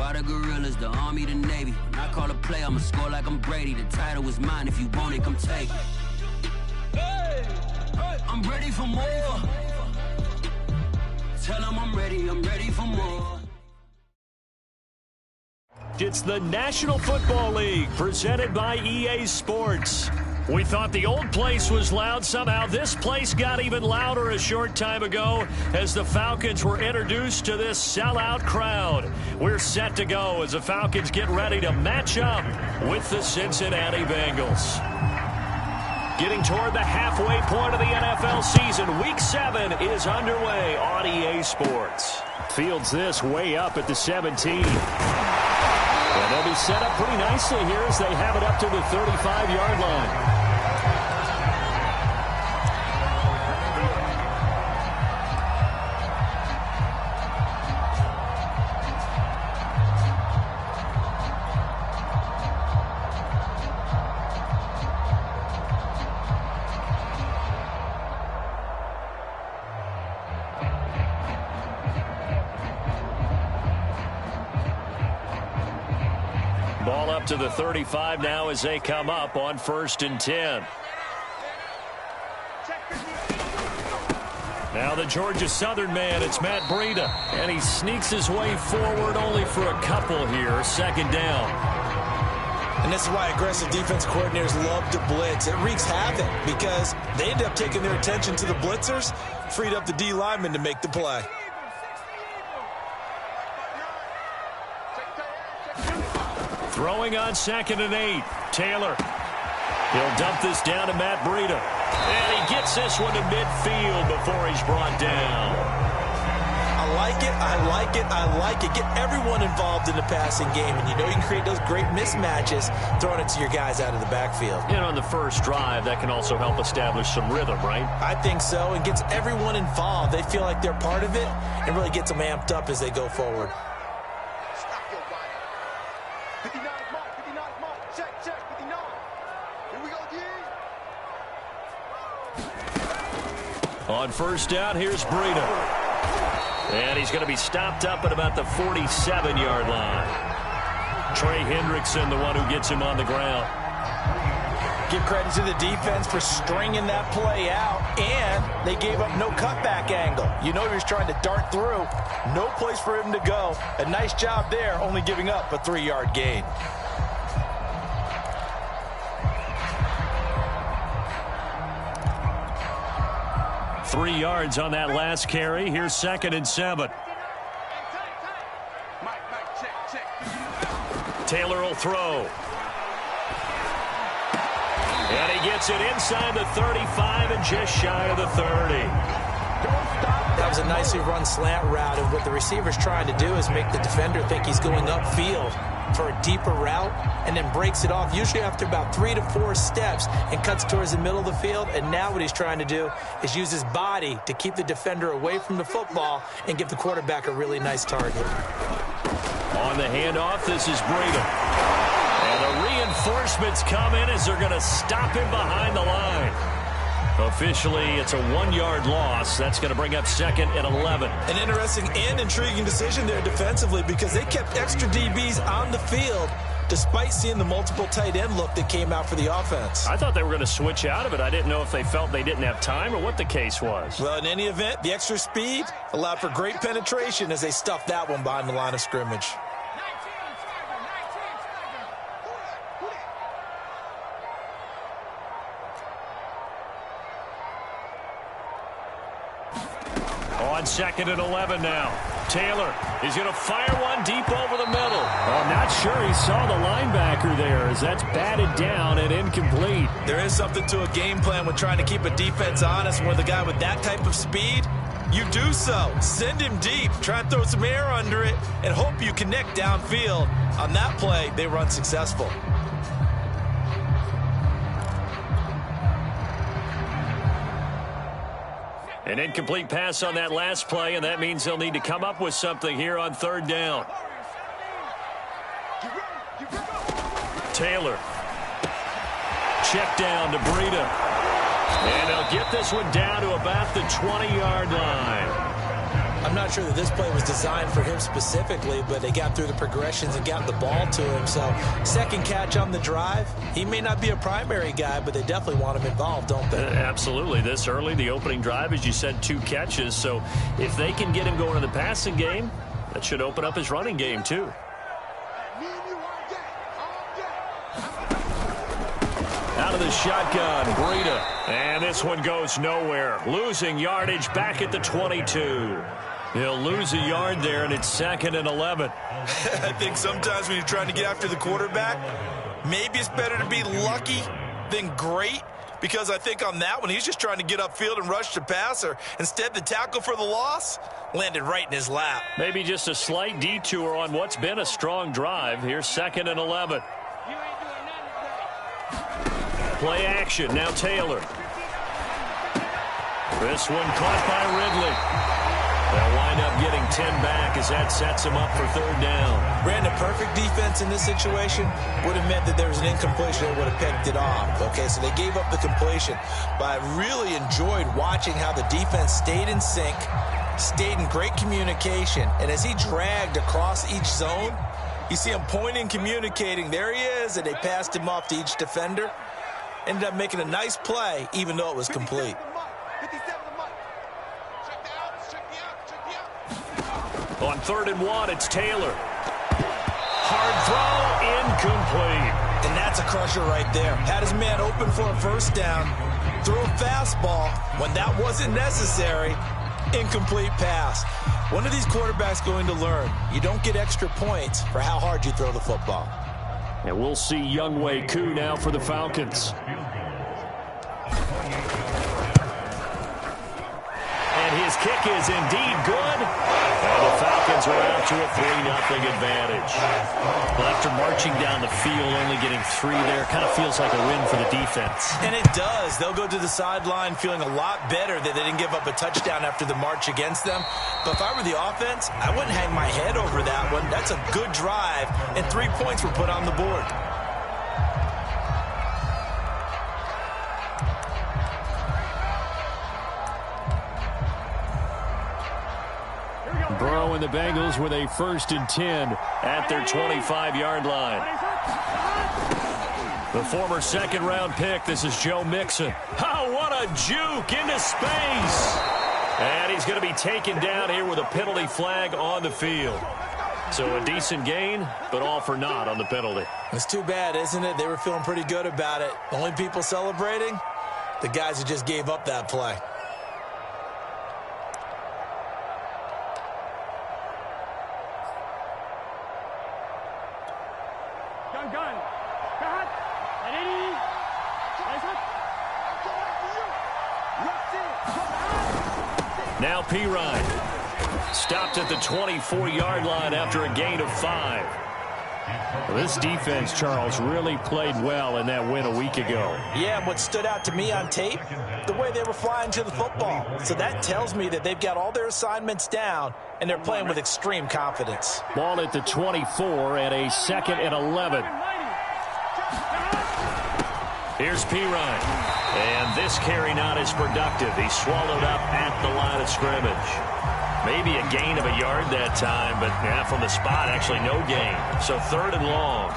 Why the gorillas, the army, the navy? When I call a play, I'ma score like I'm Brady. The title is mine, if you want it, come take it. I'm ready for more. Tell them I'm ready for more. It's the National Football League presented by EA Sports. We thought the old place was loud. Somehow this place got even louder a short time ago as the Falcons were introduced to this sellout crowd. We're set to go as the Falcons get ready to match up with the Cincinnati Bengals. Getting toward the halfway point of the NFL season, Week 7 is underway on EA Sports. Fields this way up at the 17. And they'll be set up pretty nicely here as they have it up to the 35-yard line. Ball up to the 35 now as they come up on 1st and 10. Now the Georgia Southern man, it's Matt Breida. And he sneaks his way forward only for a couple here. 2nd down. And this is why aggressive defense coordinators love to blitz. It wreaks havoc because they end up taking their attention to the blitzers, freed up the D lineman to make the play. Throwing on 2nd and 8. Taylor. He'll dump this down to Matt Breida. And he gets this one to midfield before he's brought down. I like it, I like it, I like it. Get everyone involved in the passing game, and you know you can create those great mismatches throwing it to your guys out of the backfield. And on the first drive, that can also help establish some rhythm, right? I think so, and gets everyone involved. They feel like they're part of it and really gets them amped up as they go forward. On 1st down, here's Breida. And he's going to be stopped up at about the 47-yard line. Trey Hendrickson, the one who gets him on the ground. Give credit to the defense for stringing that play out, and they gave up no cutback angle. You know he was trying to dart through. No place for him to go. A nice job there, only giving up a 3-yard gain. Three yards on that last carry. Here's 2nd and 7. Taylor will throw. And he gets it inside the 35 and just shy of the 30. That was a nicely run slant route, and what the receiver's trying to do is make the defender think he's going upfield for a deeper route and then breaks it off, usually after about 3 to 4 steps, and cuts towards the middle of the field. And now what he's trying to do is use his body to keep the defender away from the football and give the quarterback a really nice target. On the handoff, this is Breida. And the reinforcements come in as they're going to stop him behind the line. Officially, it's a 1-yard loss. That's going to bring up 2nd and 11. An interesting and intriguing decision there defensively because they kept extra DBs on the field despite seeing the multiple tight end look that came out for the offense. I thought they were going to switch out of it. I didn't know if they felt they didn't have time or what the case was. Well, in any event, the extra speed allowed for great penetration as they stuffed that one behind the line of scrimmage. On 2nd and 11 now. Taylor is going to fire one deep over the middle. I'm not sure he saw the linebacker there as that's batted down and incomplete. There is something to a game plan when trying to keep a defense honest. With a guy with that type of speed, you do so. Send him deep. Try and throw some air under it and hope you connect downfield. On that play, they were unsuccessful. An incomplete pass on that last play, and that means they'll need to come up with something here on 3rd down. Taylor. Check down to Breida. And they'll get this one down to about the 20-yard line. I'm not sure that this play was designed for him specifically, but they got through the progressions and got the ball to him. So second catch on the drive. He may not be a primary guy, but they definitely want him involved, don't they? Absolutely. This early, the opening drive, as you said, 2 catches. So if they can get him going in the passing game, that should open up his running game too. Out of the shotgun, Breida. And this one goes nowhere. Losing yardage back at the 22. He'll lose a yard there, and it's 2nd and 11. I think sometimes when you're trying to get after the quarterback, maybe it's better to be lucky than great, because I think on that one, he's just trying to get upfield and rush the passer. Instead, the tackle for the loss landed right in his lap. Maybe just a slight detour on what's been a strong drive. Here's 2nd and 11. Play action, now Taylor. This one caught by Ridley. They'll wind up getting 10 back as that sets him up for 3rd down. Brandon, perfect defense in this situation would have meant that there was an incompletion that would have picked it off. Okay, so they gave up the completion. But I really enjoyed watching how the defense stayed in sync, stayed in great communication, and as he dragged across each zone, you see him pointing, communicating. There he is, and they passed him off to each defender. Ended up making a nice play, even though it was complete. On 3rd and 1, it's Taylor. Hard throw, incomplete. And that's a crusher right there. Had his man open for a 1st down. Threw a fastball when that wasn't necessary. Incomplete pass. One of these quarterbacks going to learn, you don't get extra points for how hard you throw the football. And we'll see Younghoe Koo now for the Falcons. And his kick is indeed good. And the Falcons are out to a 3-0 advantage. Well, after marching down the field, only getting 3 there, kind of feels like a win for the defense. And it does. They'll go to the sideline feeling a lot better that they didn't give up a touchdown after the march against them. But if I were the offense, I wouldn't hang my head over that one. That's a good drive, and 3 points were put on the board. Burrow and the Bengals with a 1st and 10 at their 25-yard line. The former 2nd-round pick, this is Joe Mixon. Oh, what a juke into space. And he's going to be taken down here with a penalty flag on the field. So a decent gain, but all for naught on the penalty. It's too bad, isn't it? They were feeling pretty good about it. The only people celebrating, the guys who just gave up that play. Now Pirine stopped at the 24-yard line after a gain of 5. Well, this defense, Charles, really played well in that win a week ago. Yeah, and what stood out to me on tape, the way they were flying to the football. So that tells me that they've got all their assignments down, and they're playing with extreme confidence. Ball at the 24 and a 2nd and 11. Here's Pirine. And this carry not as productive. He's swallowed up at the line of scrimmage. Maybe a gain of a yard that time, but from the spot, actually no gain. So 3rd and long.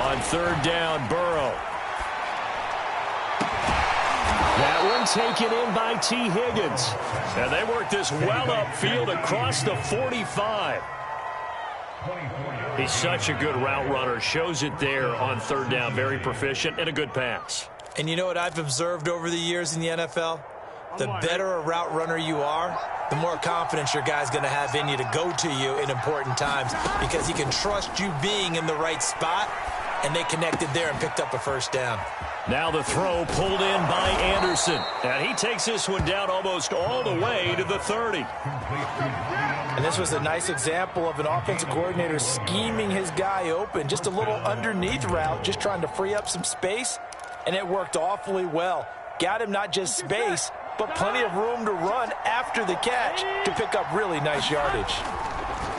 On 3rd down, Burrow. That one taken in by T. Higgins. And they work this well upfield across the 45. He's such a good route runner. Shows it there on 3rd down. Very proficient and a good pass. And you know what I've observed over the years in the NFL? The better a route runner you are, the more confidence your guy's going to have in you to go to you in important times, because he can trust you being in the right spot, and they connected there and picked up a 1st down. Now the throw pulled in by Anderson. And he takes this one down almost all the way to the 30. And this was a nice example of an offensive coordinator scheming his guy open. Just a little underneath route, just trying to free up some space. And it worked awfully well. Got him not just space, but plenty of room to run after the catch to pick up really nice yardage.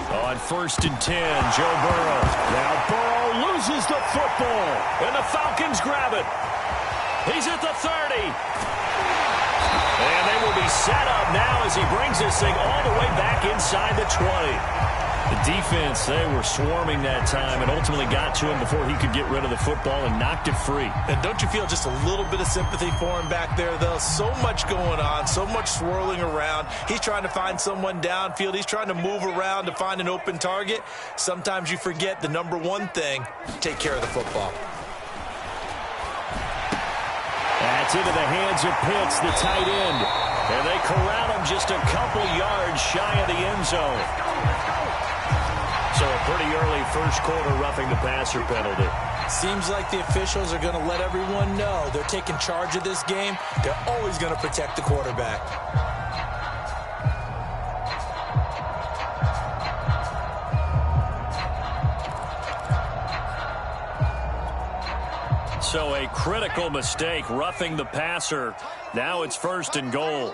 On 1st and 10, Joe Burrow. Now Burrow loses the football, and the Falcons grab it. He's at the 30. And they will be set up now as he brings this thing all the way back inside the 20. The defense, they were swarming that time and ultimately got to him before he could get rid of the football and knocked it free. And don't you feel just a little bit of sympathy for him back there, though? So much going on, so much swirling around. He's trying to find someone downfield. He's trying to move around to find an open target. Sometimes you forget the number one thing, take care of the football. That's into the hands of Pitts, the tight end. And they corral him just a couple yards shy of the end zone. So a pretty early first quarter roughing the passer penalty. Seems like the officials are going to let everyone know they're taking charge of this game. They're always going to protect the quarterback. So a critical mistake roughing the passer. Now it's 1st and goal.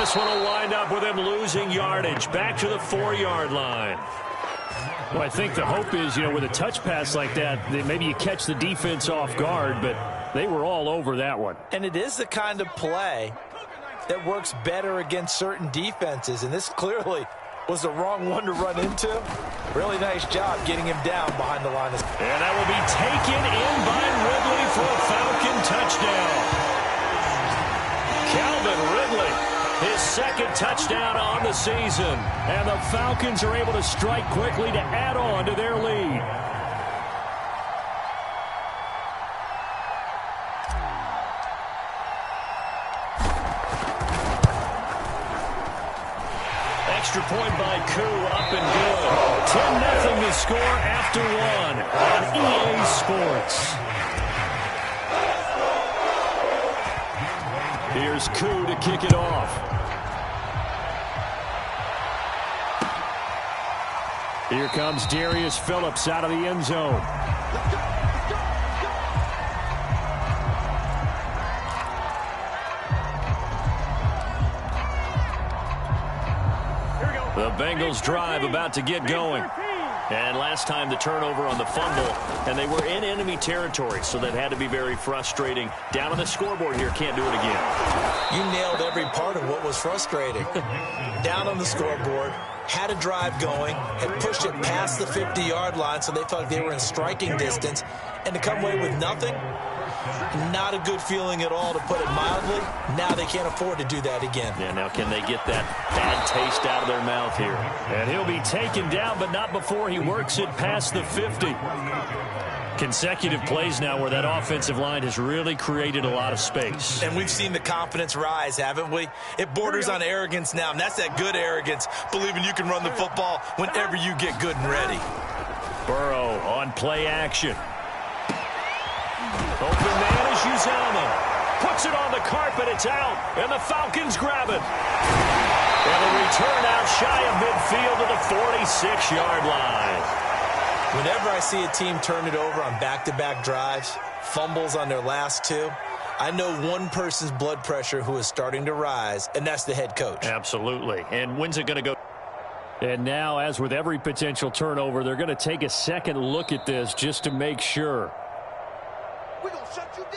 This one will wind up with him losing yardage. Back to the 4-yard line. Well, I think the hope is, with a touch pass like that maybe you catch the defense off guard, but they were all over that one. And it is the kind of play that works better against certain defenses, and this clearly was the wrong one to run into. Really nice job getting him down behind the line. And that will be taken in by Ridley for a Falcon touchdown. Calvin Ridley. His second touchdown on the season. And the Falcons are able to strike quickly to add on to their lead. Extra point by Koo, up and good. 10-0 the score after one on EA Sports. Here's Koo to kick it off. Here comes Darius Phillips out of the end zone. The Bengals drive about to get going. And last time the turnover on the fumble, and they were in enemy territory, so that had to be very frustrating. Down on the scoreboard here, can't do it again. You nailed every part of what was frustrating. Down on the scoreboard, had a drive going, had pushed it past the 50-yard line, so they felt like they were in striking distance, and to come away with nothing, not a good feeling at all, to put it mildly. Now they can't afford to do that again. Yeah, now can they get that bad taste out of their mouth here? And he'll be taken down, but not before he works it past the 50. Consecutive plays now where that offensive line has really created a lot of space. And we've seen the confidence rise, haven't we? It borders on arrogance now, and that's that good arrogance, believing you can run the football whenever you get good and ready. Burrow on play action. Open man is Uzama. Puts it on the carpet, it's out, and the Falcons grab it. And a return out shy of midfield to the 46-yard line. Whenever I see a team turn it over on back-to-back drives, fumbles on their last two, I know one person's blood pressure who is starting to rise, and that's the head coach. Absolutely. And when's it going to go? And now, as with every potential turnover, they're going to take a second look at this just to make sure. We're going to shut you down.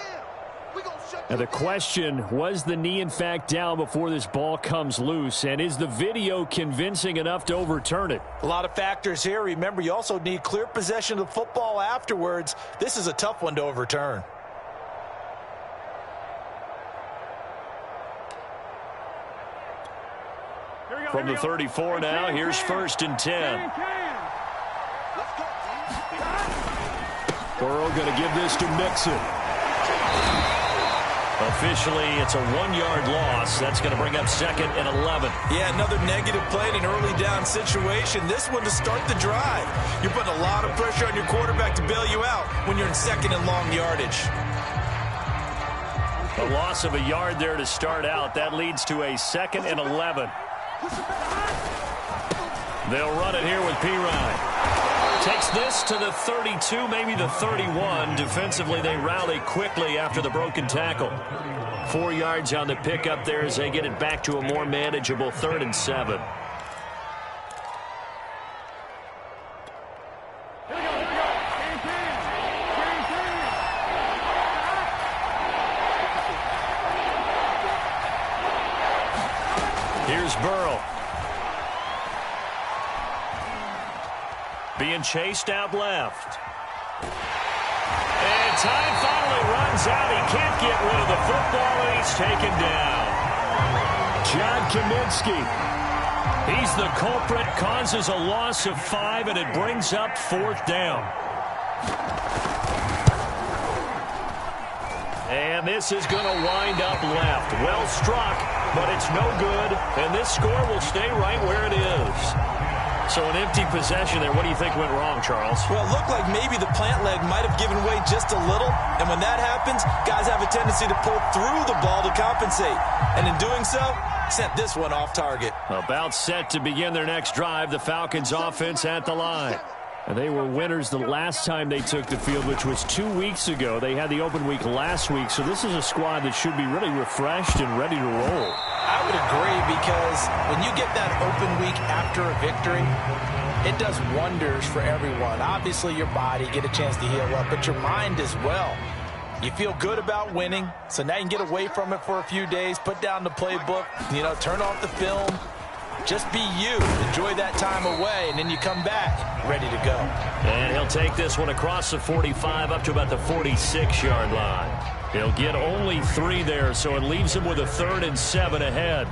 And the question, was the knee in fact down before this ball comes loose? And is the video convincing enough to overturn it? A lot of factors here. Remember, you also need clear possession of the football afterwards. This is a tough one to overturn. From the 34 now, here's 1st and 10. Burrow going to give this to Mixon. Officially, it's a 1-yard loss. That's going to bring up 2nd and 11. Yeah, another negative play in an early down situation. This one to start the drive. You're putting a lot of pressure on your quarterback to bail you out when you're in 2nd and long yardage. A loss of a yard there to start out. That leads to a 2nd and 11. They'll run it here with Pirine. Takes this to the 32, maybe the 31. Defensively, they rally quickly after the broken tackle. 4 yards on the pickup there as they get it back to a more manageable 3rd and 7. Here's Burrow. Being chased out left. And time finally runs out. He can't get rid of the football, and he's taken down. John Kaminsky. He's the culprit, causes a loss of 5, and it brings up 4th down. And this is going to wind up left. Well struck, but it's no good, and this score will stay right where it is. So an empty possession there. What do you think went wrong, Charles? Well, it looked like maybe the plant leg might have given way just a little. And when that happens, guys have a tendency to pull through the ball to compensate. And in doing so, sent this one off target. About set to begin their next drive, the Falcons offense at the line. And they were winners the last time they took the field, which was 2 weeks ago. They had the open week last week, so this is a squad that should be really refreshed and ready to roll. I would agree, because when you get that open week after a victory, it does wonders for everyone. Obviously, your body, get a chance to heal up, but your mind as well. You feel good about winning, so now you can get away from it for a few days, put down the playbook, turn off the film. Just be you. Enjoy that time away, and then you come back ready to go. And he'll take this one across the 45 up to about the 46-yard line. He'll get only 3 there, so it leaves him with a 3rd and 7 ahead.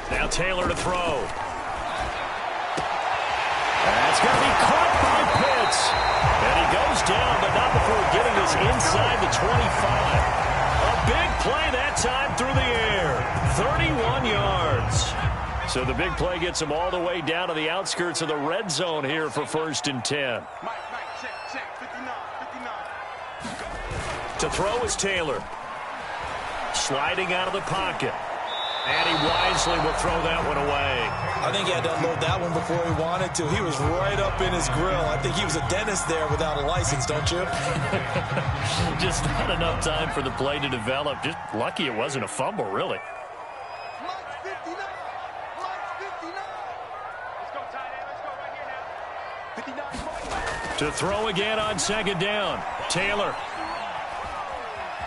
Now Taylor to throw. That's going to be caught by Pitts. And he goes down, but not before getting this inside the 25. A big play that time through the air. 31 yards. So the big play gets him all the way down to the outskirts of the red zone here for 1st and 10. To throw is Taylor. Sliding out of the pocket. And he wisely will throw that one away. I think he had to unload that one before he wanted to. He was right up in his grill. I think he was a dentist there without a license, don't you? Just not enough time for the play to develop. Just lucky it wasn't a fumble, really. To throw again on 2nd down. Taylor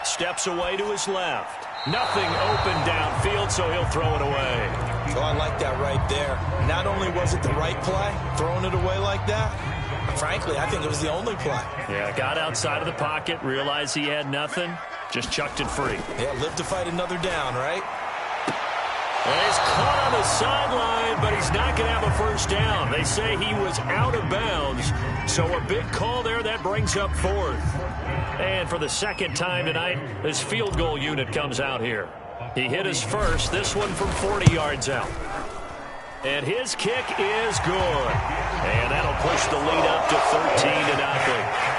steps away to his left. Nothing open downfield, so he'll throw it away. So I like that right there. Not only was it the right play, throwing it away like that, but frankly, I think it was the only play. Yeah, got outside of the pocket, realized he had nothing, just chucked it free. Yeah, live to fight another down, right? And he's caught on the sideline, but he's not going to have a 1st down. They say he was out of bounds, so a big call there that brings up 4th. And for the 2nd time tonight, his field goal unit comes out here. He hit his first, this one from 40 yards out. And his kick is good. And that'll push the lead up to 13-0.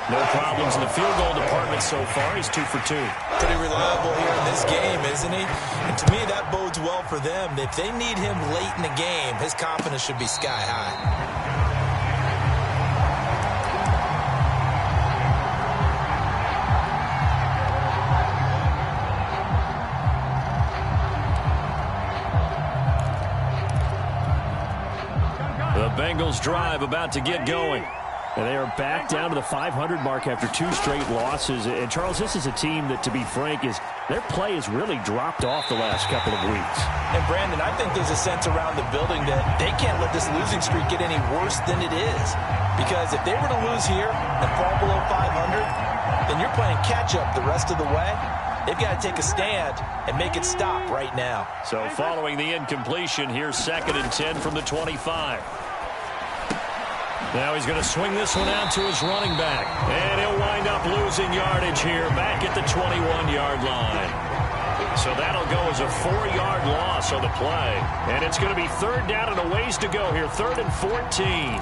No problems in the field goal department so far. He's 2 for 2. Pretty reliable here in this game, isn't he? And to me, that bodes well for them. If they need him late in the game, his confidence should be sky high. The Bengals drive about to get going. And they are back down to the 500 mark after 2 straight losses. And, Charles, this is a team that, to be frank, their play has really dropped off the last couple of weeks. And, Brandon, I think there's a sense around the building that they can't let this losing streak get any worse than it is. Because if they were to lose here and fall below 500, then you're playing catch-up the rest of the way. They've got to take a stand and make it stop right now. So following the incompletion, here's 2nd and 10 from the 25. Now he's going to swing this one out to his running back. And he'll wind up losing yardage here back at the 21-yard line. So that'll go as a 4-yard loss on the play. And it's going to be 3rd down and a ways to go here. 3rd and 14.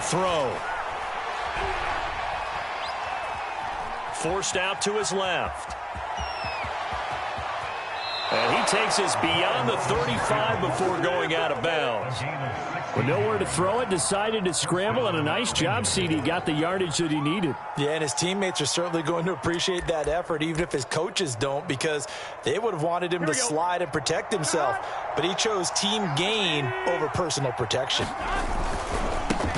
throw. Forced out to his left. And he takes us beyond the 35 before going out of bounds. With nowhere to throw it, decided to scramble, and a nice job, CD. Got the yardage that he needed. Yeah, and his teammates are certainly going to appreciate that effort, even if his coaches don't, because they would have wanted him to slide and protect himself. But he chose team gain over personal protection.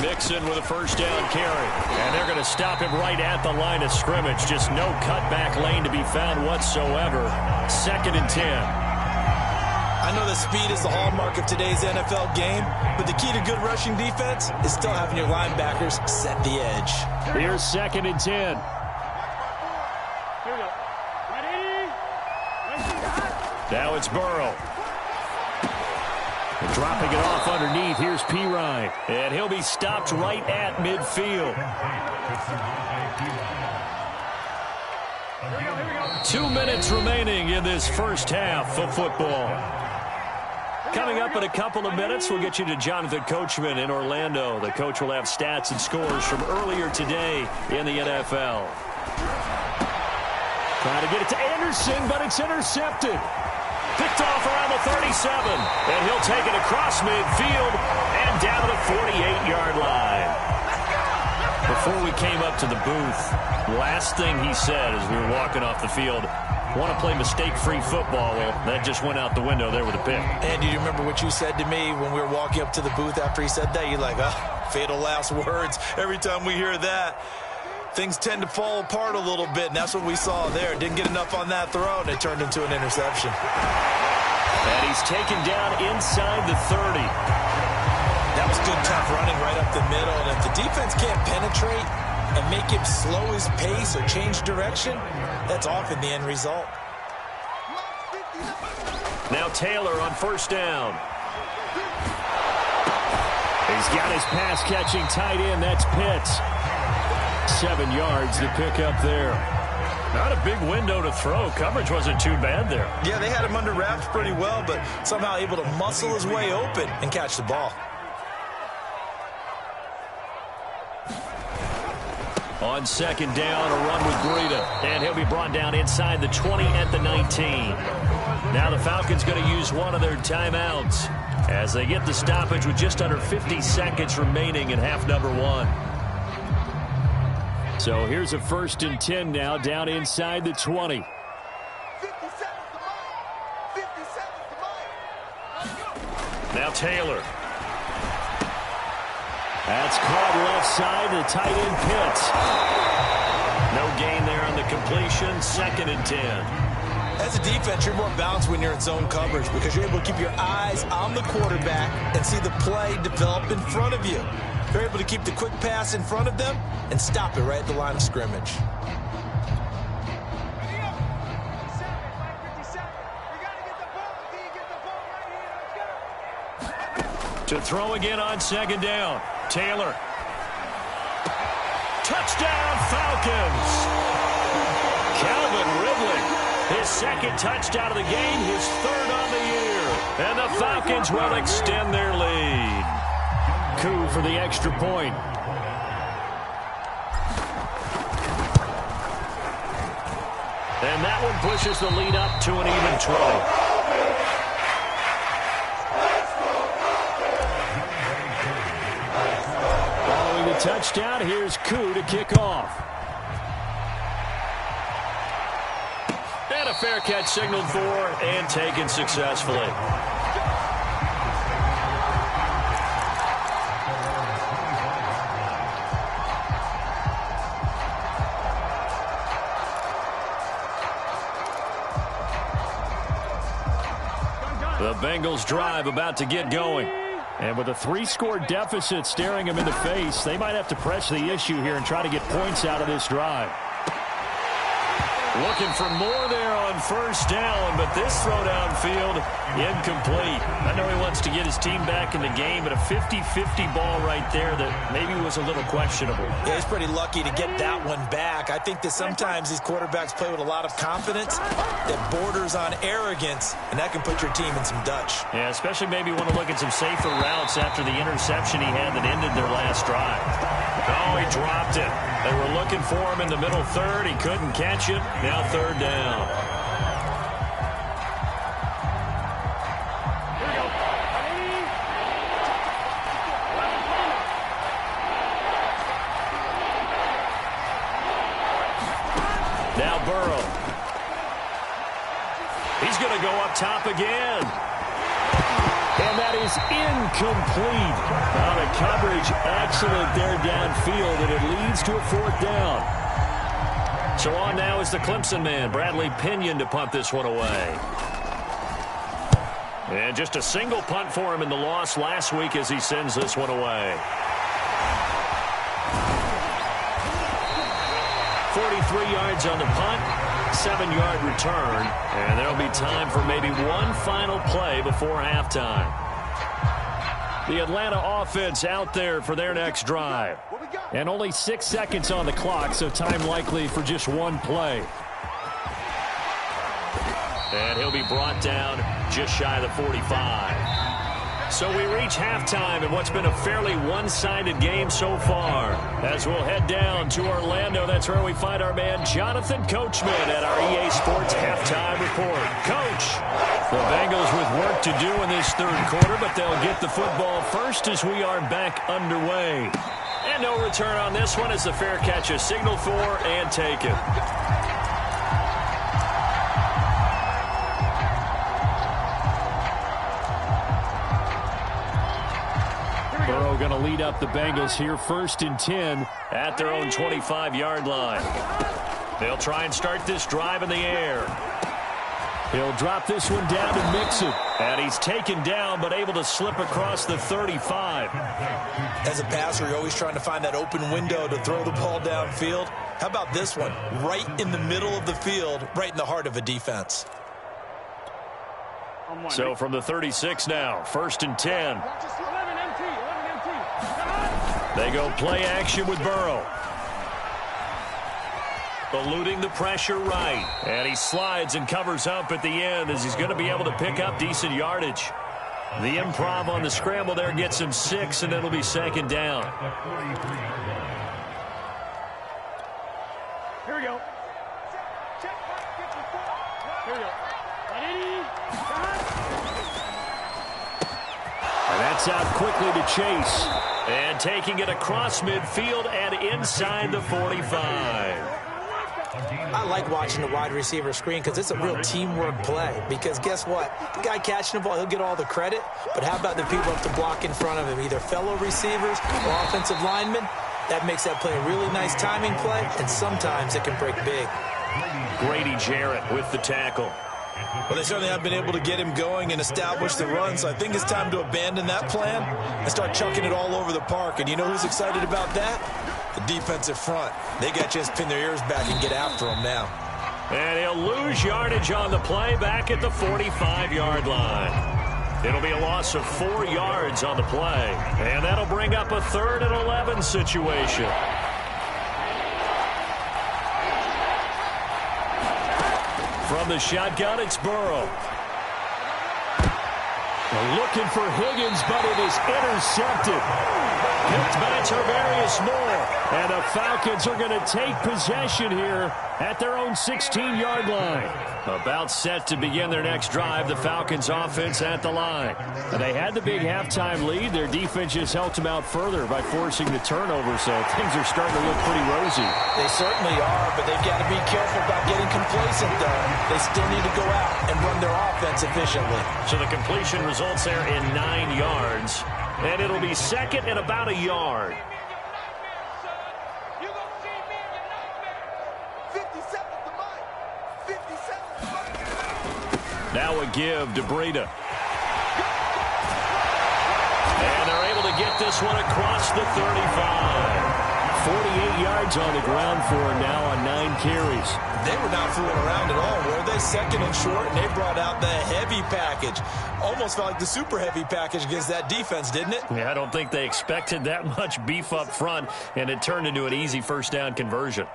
Mixon with a first down carry. And they're going to stop him right at the line of scrimmage. Just no cutback lane to be found whatsoever. 2nd and 10. I know that speed is the hallmark of today's NFL game, but the key to good rushing defense is still having your linebackers set the edge. Here's 2nd and 10. Here we go. Ready? Now it's Burrow. Dropping it off underneath. Here's Pirine. And he'll be stopped right at midfield. 2 minutes remaining in this first half of football. Coming up in a couple of minutes, we'll get you to Jonathan Coachman in Orlando. The coach will have stats and scores from earlier today in the NFL. Trying to get it to Anderson, but it's intercepted. Picked off around the 37, and he'll take it across midfield and down to the 48-yard line. Before we came up to the booth, last thing he said as we were walking off the field, want to play mistake-free football. Well, that just went out the window there with a pick. And do you remember what you said to me when we were walking up to the booth after he said that? You're like, fatal last words. Every time we hear that, things tend to fall apart a little bit, and that's what we saw there. Didn't get enough on that throw, and it turned into an interception. And he's taken down inside the 30. That was good, tough running right up the middle, and if the defense can't penetrate and make him slow his pace or change direction, that's often the end result. Now Taylor on first down. He's got his pass-catching tight end. That's Pitts. 7 yards to pick up there. Not a big window to throw. Coverage wasn't too bad there. Yeah, they had him under wraps pretty well, but somehow able to muscle his way open and catch the ball. On second down, a run with Breida. And he'll be brought down inside the 20 at the 19. Now the Falcons going to use one of their timeouts as they get the stoppage with just under 50 seconds remaining in half number 1. So here's a 1st and 10 now, down inside the 20. 50 seconds to mine. 50 seconds to mine. Now Taylor. That's caught left side, the tight end Pitts. No gain there on the completion, 2nd and 10. As a defense, you're more balanced when you're in zone coverage because you're able to keep your eyes on the quarterback and see the play develop in front of you. You're able to keep the quick pass in front of them and stop it right at the line of scrimmage. To throw again on second down. Taylor. Touchdown, Falcons. Calvin Ridley. His 2nd touchdown of the game, his 3rd on the year. And the Falcons will extend their lead. Coup for the extra point. And that one pushes the lead up to an even 20. Following the touchdown, here's Coup to kick off. And a fair catch signaled for and taken successfully. The Bengals drive about to get going. And with a 3-score deficit staring him in the face, they might have to press the issue here and try to get points out of this drive. Looking for more there on first down, but this throw downfield, incomplete. I know he wants to get his team back in the game, but a 50-50 ball right there that maybe was a little questionable. Yeah, he's pretty lucky to get that one back. I think that sometimes these quarterbacks play with a lot of confidence that borders on arrogance, and that can put your team in some Dutch. Yeah, especially maybe want to look at some safer routes after the interception he had that ended their last drive. Oh, he dropped it. They were looking for him in the middle third. He couldn't catch it. Now third down. Now Burrow. He's going to go up top again. And that is incomplete. The coverage excellent there downfield, and it leads to a fourth down. So on now is the Clemson man, Bradley Pinion, to punt this one away. And just a single punt for him in the loss last week as he sends this one away. 43 yards on the punt, 7-yard return, and there'll be time for maybe one final play before halftime. The Atlanta offense out there for their next drive. And only 6 seconds on the clock, so time likely for just one play. And he'll be brought down just shy of the 45. So we reach halftime in what's been a fairly one-sided game so far. As we'll head down to Orlando, that's where we find our man Jonathan Coachman at our EA Sports Halftime Report. Coach, the Bengals with work to do in this third quarter, but they'll get the football first as we are back underway. And no return on this one as the fair catch is signaled for and taken. Burrow going to lead up the Bengals here, 1st and 10 at their own 25-yard line. They'll try and start this drive in the air. He'll drop this one down and mix it. And he's taken down but able to slip across the 35. As a passer, you're always trying to find that open window to throw the ball downfield. How about this one? Right in the middle of the field, right in the heart of a defense. So from the 36 now, 1st and 10. They go play action with Burrow. Eluding the pressure right. And he slides and covers up at the end as he's going to be able to pick up decent yardage. The improv on the scramble there gets him 6, and it'll be 2nd down. Here we go. Here we go. And that's out quickly to Chase. And taking it across midfield and inside the 45. I like watching the wide receiver screen because it's a real teamwork play. Because guess what? The guy catching the ball, he'll get all the credit. But how about the people up to block in front of him, either fellow receivers or offensive linemen? That makes that play a really nice timing play, and sometimes it can break big. Grady Jarrett with the tackle. Well, they certainly have been able to get him going and establish the run, so I think it's time to abandon that plan and start chucking it all over the park. And you know who's excited about that? The defensive front. They got a chance to pin their ears back and get after him now. And he'll lose yardage on the play back at the 45-yard line. It'll be a loss of 4 yards on the play, and that'll bring up a 3rd and 11 situation. From the shotgun, it's Burrow. Looking for Higgins, but it is intercepted. Picked by Tarvarius Moore. And the Falcons are going to take possession here at their own 16-yard line. About set to begin their next drive, the Falcons offense at the line. They had the big halftime lead. Their defense just helped them out further by forcing the turnover, so things are starting to look pretty rosy. They certainly are, but they've got to be careful about getting complacent, though. They still need to go out and run their offense efficiently. So the completion results there in 9 yards, and it'll be 2nd and about a yard. Now a give to Breida. And they're able to get this one across the 35. 48 yards on the ground for him now on 9 carries. They were not fooling around at all, were they? Second and short, and they brought out the heavy package. Almost felt like the super heavy package against that defense, didn't it? Yeah, I don't think they expected that much beef up front, and it turned into an easy first down conversion.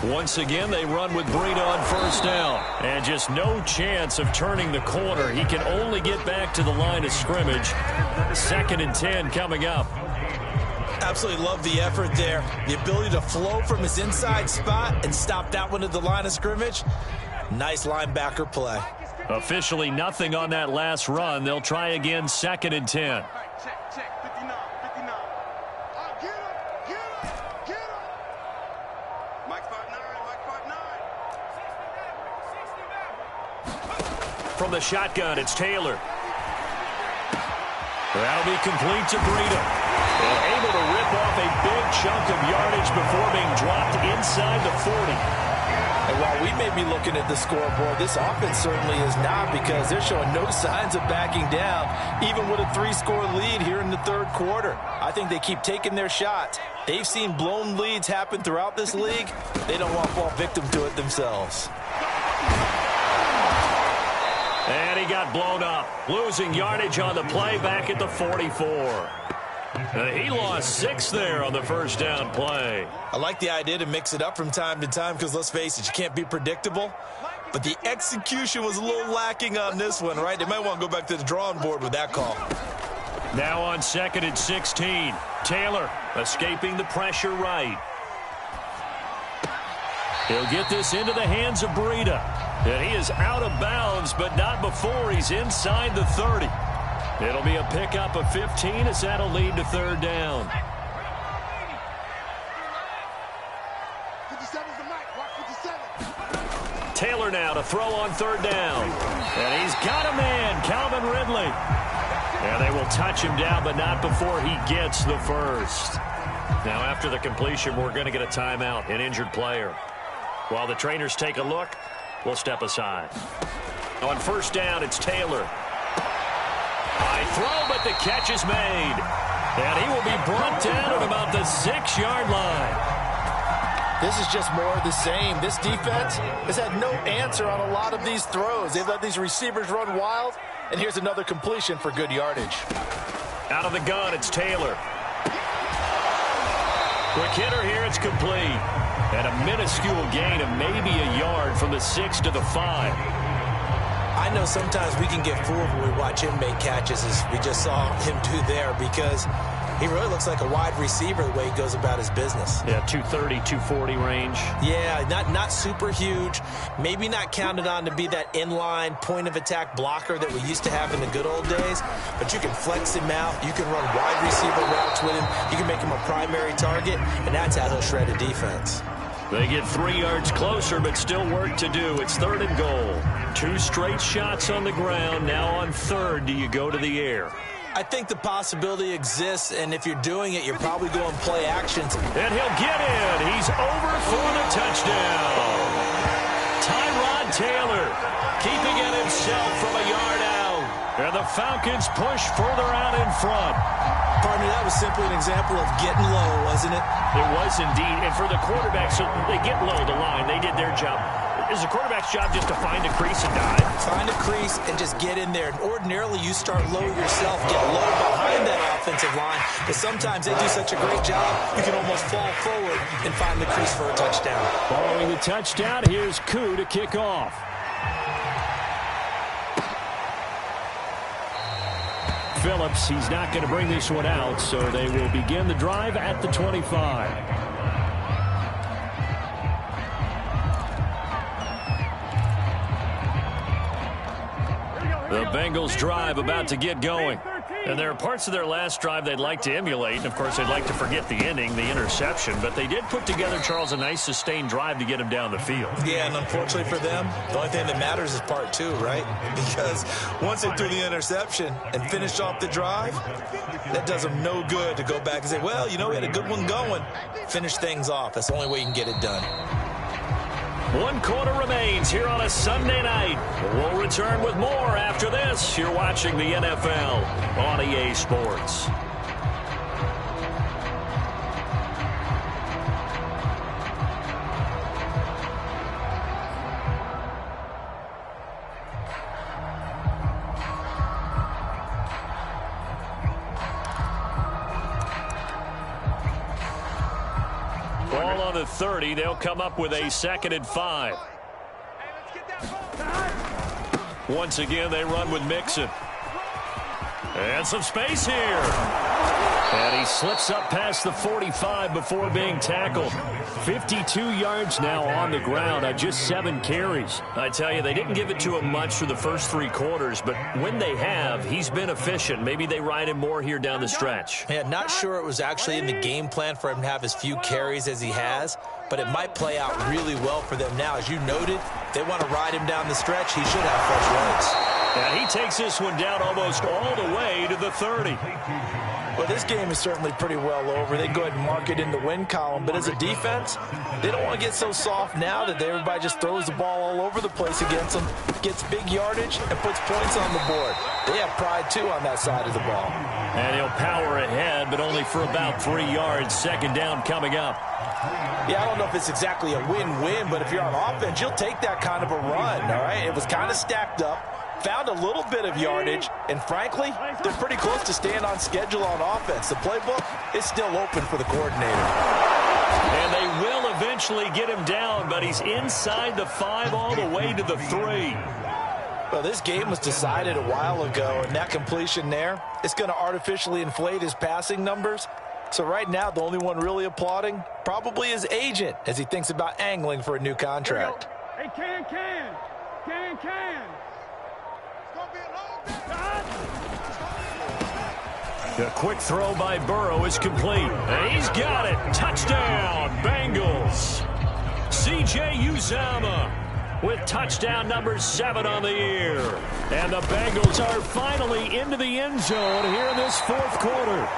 Once again, they run with Breida on first down. And just no chance of turning the corner. He can only get back to the line of scrimmage. 2nd and 10 coming up. Absolutely love the effort there. The ability to flow from his inside spot and stop that one at the line of scrimmage. Nice linebacker play. Officially nothing on that last run. They'll try again, 2nd and 10. Check, 59, 59. Get him. Mike 5'9", Mike 5'9". From the shotgun, it's Taylor. That'll be complete to Breida. And able to rip off a big chunk of yardage before being dropped inside the 40. And while we may be looking at the scoreboard, this offense certainly is not, because they're showing no signs of backing down, even with a 3-score lead here in the third quarter. I think they keep taking their shots. They've seen blown leads happen throughout this league. They don't want to fall victim to it themselves. And he got blown up, losing yardage on the play back at the 44. He lost 6 there on the first down play. I like the idea to mix it up from time to time because, let's face it, you can't be predictable. But the execution was a little lacking on this one, right? They might want to go back to the drawing board with that call. Now on 2nd and 16. Taylor escaping the pressure right. He'll get this into the hands of Breida. And he is out of bounds, but not before he's inside the 30. It'll be a pickup of 15 as that'll lead to third down. 57's the mic. Watch 57. Taylor now to throw on third down. And he's got a man, Calvin Ridley. And they will touch him down, but not before he gets the first. Now after the completion, we're going to get a timeout, an injured player. While the trainers take a look, we'll step aside. On first down, it's Taylor. High throw, but the catch is made. And he will be brought down at about the 6-yard line. This is just more of the same. This defense has had no answer on a lot of these throws. They've let these receivers run wild, and here's another completion for good yardage. Out of the gun, it's Taylor. Quick hitter here, it's complete. And a minuscule gain of maybe a yard from the 6 to the 5. I know sometimes we can get fooled when we watch him make catches, as we just saw him do there, because he really looks like a wide receiver the way he goes about his business. Yeah, 230, 240 range. Yeah, not super huge. Maybe not counted on to be that inline point-of-attack blocker that we used to have in the good old days, but you can flex him out. You can run wide receiver routes with him. You can make him a primary target, and that's how he'll shred a defense. They get 3 yards closer, but still work to do. It's 3rd and goal. 2 straight shots on the ground. Now on 3rd, do you go to the air? I think the possibility exists, and if you're doing it, you're probably going play actions. And he'll get in. He's over for the touchdown. Tyrod Taylor keeping it himself from a yard out. And the Falcons push further out in front. Partner, that was simply an example of getting low, wasn't it? It was indeed. And for the quarterbacks, so they get low the line. They did their job. It's the quarterback's job just to find a crease and dive. Find a crease and just get in there. And ordinarily, you start low yourself, get low behind that offensive line. But sometimes they do such a great job, you can almost fall forward and find the crease for a touchdown. Following the touchdown, here's Koo to kick off. Phillips, he's not going to bring this one out, so they will begin the drive at the 25. The Bengals drive about to get going. And there are parts of their last drive they'd like to emulate. And, of course, they'd like to forget the ending, the interception. But they did put together, Charles, a nice sustained drive to get him down the field. Yeah, and unfortunately for them, the only thing that matters is part 2, right? Because once they threw the interception and finished off the drive, that does them no good to go back and say, well, you know, we had a good one going. Finish things off. That's the only way you can get it done. 1 quarter remains here on a Sunday night. We'll return with more after this. You're watching the NFL on EA Sports. Ball on the 30. They'll come up with a 2nd and 5. Once again, they run with Mixon. And some space here. And he slips up past the 45 before being tackled. 52 yards now on the ground on just 7 carries. I tell you, they didn't give it to him much for the first 3 quarters, but when they have, he's been efficient. Maybe they ride him more here down the stretch. Yeah, not sure it was actually in the game plan for him to have as few carries as he has, but it might play out really well for them now. As you noted, they want to ride him down the stretch. He should have fresh legs. And he takes this one down almost all the way to the 30. Well, this game is certainly pretty well over. They go ahead and mark it in the win column. But as a defense, they don't want to get so soft now that everybody just throws the ball all over the place against them, gets big yardage, and puts points on the board. They have pride, too, on that side of the ball. And he'll power ahead, but only for about 3 yards. 2nd down coming up. Yeah, I don't know if it's exactly a win-win, but if you're on offense, you'll take that kind of a run, all right? It was kind of stacked up. Found a little bit of yardage, and frankly, they're pretty close to staying on schedule on offense. The playbook is still open for the coordinator. And they will eventually get him down, but he's inside the 5 all the way to the 3. Well, this game was decided a while ago, and that completion there, it's going to artificially inflate his passing numbers. So right now, the only one really applauding probably his agent as he thinks about angling for a new contract. Hey, Can. A quick throw by Burrow is complete. And he's got it. Touchdown, Bengals. C.J. Uzomah with touchdown number 7 on the year. And the Bengals are finally into the end zone here in this 4th quarter.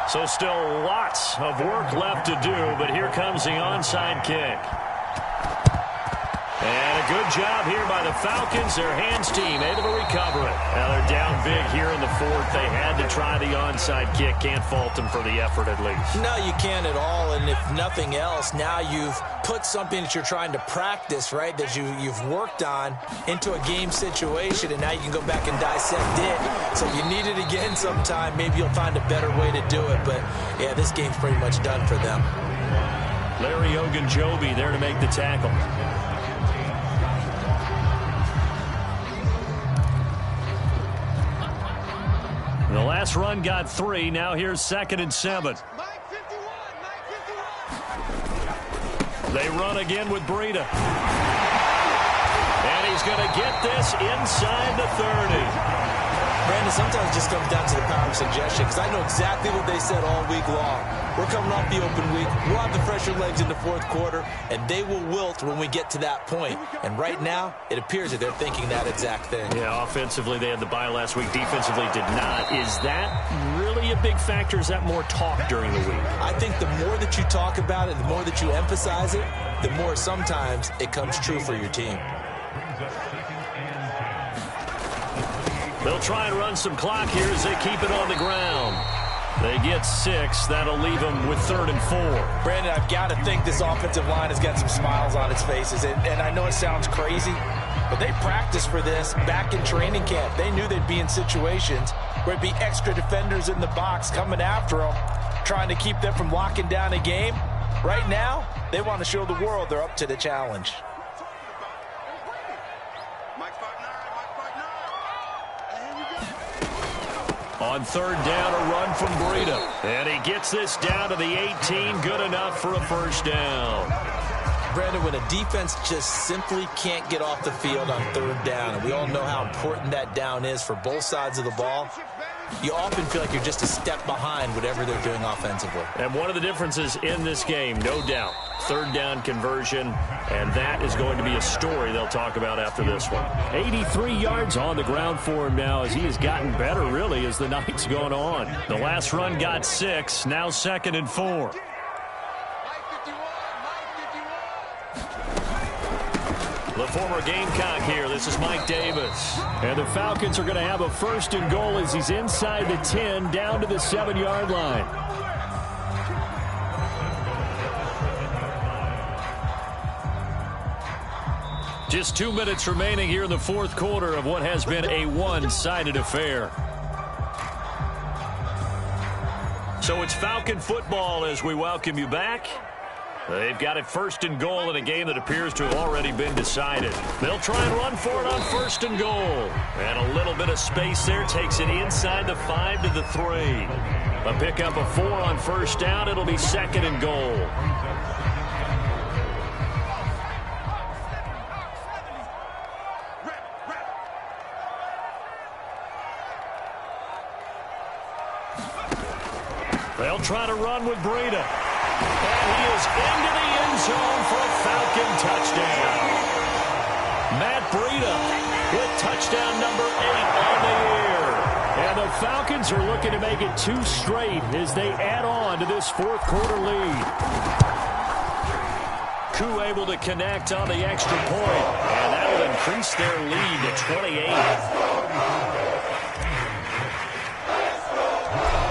So still lots of work left to do, but here comes the onside kick. And a good job here by the Falcons. Their hands team able to recover it. Now they're down big here in the 4th. They had to try the onside kick. Can't fault them for the effort at least. No, you can't at all. And if nothing else, now you've put something that you're trying to practice, right, that you've worked on into a game situation, and now you can go back and dissect it. So if you need it again sometime, maybe you'll find a better way to do it. But, yeah, this game's pretty much done for them. Larry Ogunjobi there to make the tackle. The last run got 3. Now here's 2nd and 7. They run again with Breida. And he's going to get this inside the 30. Brandon, sometimes it just comes down to the power of suggestion, because I know exactly what they said all week long. We're coming off the open week. We'll have the fresher legs in the 4th quarter, and they will wilt when we get to that point. And right now, it appears that they're thinking that exact thing. Yeah, offensively, they had the bye last week. Defensively, did not. Is that really a big factor? Is that more talk during the week? I think the more that you talk about it, the more that you emphasize it, the more sometimes it comes true for your team. They'll try and run some clock here as they keep it on the ground. They get 6. That'll leave them with 3rd and 4. Brandon, I've got to think this offensive line has got some smiles on its faces. And I know it sounds crazy, but they practiced for this back in training camp. They knew they'd be in situations where it'd be extra defenders in the box coming after them, trying to keep them from locking down a game. Right now, they want to show the world they're up to the challenge. On 3rd down, a run from Breida. And he gets this down to the 18. Good enough for a 1st down. Brandon, when a defense just simply can't get off the field on 3rd down, and we all know how important that down is for both sides of the ball, you often feel like you're just a step behind whatever they're doing offensively. And one of the differences in this game, no doubt, third down conversion, and that is going to be a story they'll talk about after this one. 83 yards on the ground for him now as he has gotten better, really, as the night's gone on. The last run got 6, now 2nd and 4. The former Gamecock here. This is Mike Davis. And the Falcons are going to have a 1st and goal as he's inside the 10, down to the 7-yard line. Just 2 minutes remaining here in the 4th quarter of what has been a one-sided affair. So it's Falcon football as we welcome you back. They've got it 1st and goal in a game that appears to have already been decided. They'll try and run for it on 1st and goal. And a little bit of space there takes it inside the 5 to the 3. A pickup of 4 on 1st down. It'll be 2nd and goal. They'll try to run with Breida. And he is into the end zone for a Falcon touchdown. Matt Breida with touchdown number 8 on the year. And the Falcons are looking to make it 2 straight as they add on to this 4th quarter lead. Koo able to connect on the extra point. And that will increase their lead to 28.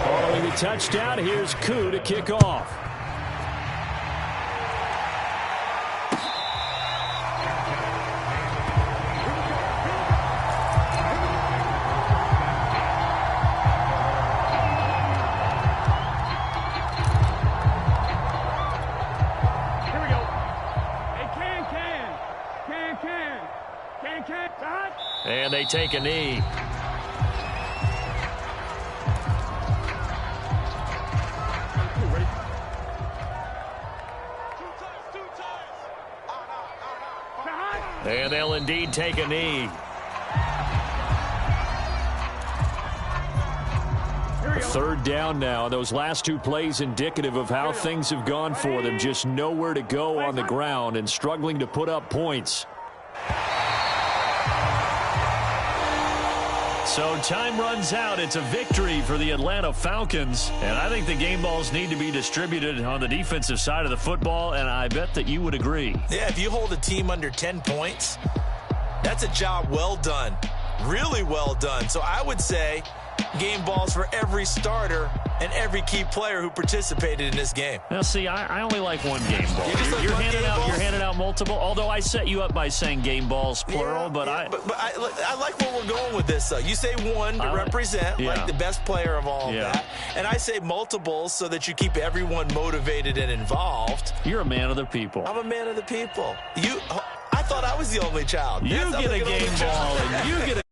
Following the touchdown, here's Koo to kick off. And they take a knee. And they'll indeed take a knee. A 3rd down now. Those last 2 plays indicative of how things have gone for them. Just nowhere to go on the ground and struggling to put up points. So time runs out. It's a victory for the Atlanta Falcons. And I think the game balls need to be distributed on the defensive side of the football, and I bet that you would agree. Yeah, if you hold a team under 10 points, that's a job well done. Really well done. So I would say game balls for every starter and every key player who participated in this game. Now, see, I only like one game ball. You're handing out multiple. Although I set you up by saying game balls plural, yeah, but I like where we're going with this. Though you say one to represent like the best player of all of that, and I say multiples so that you keep everyone motivated and involved. You're a man of the people. I'm a man of the people. I thought I was the only child. You get a game ball, and you get a